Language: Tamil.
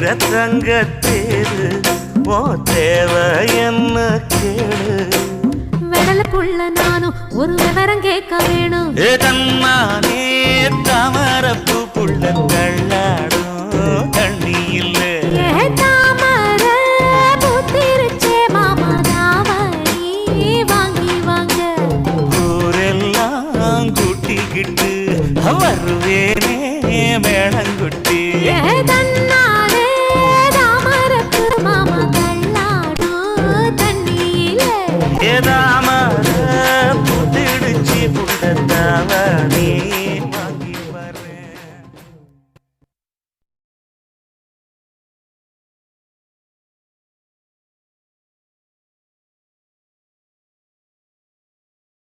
தங்கத்தேரு ஓ தேவை என்ன கேளு வெடலுக்குள்ள நானும் ஒரு விவரம் கேட்க வேணும் தன்னானே தாமரப்பூ புள்ள தள்ளாடும் தண்ணி இல்லை தாமர பூத்திருச்சே மாமா தாவணி வாங்கி வாங்க ஊரெல்லாம் கூட்டிக்கிட்டு வருவேனே மேளங்குட்டி தன்னாலே தாமரப்பு மாமா தள்ளாடும் தண்ணியில தாமர புத்திடுச்சி புள்ள தாவணி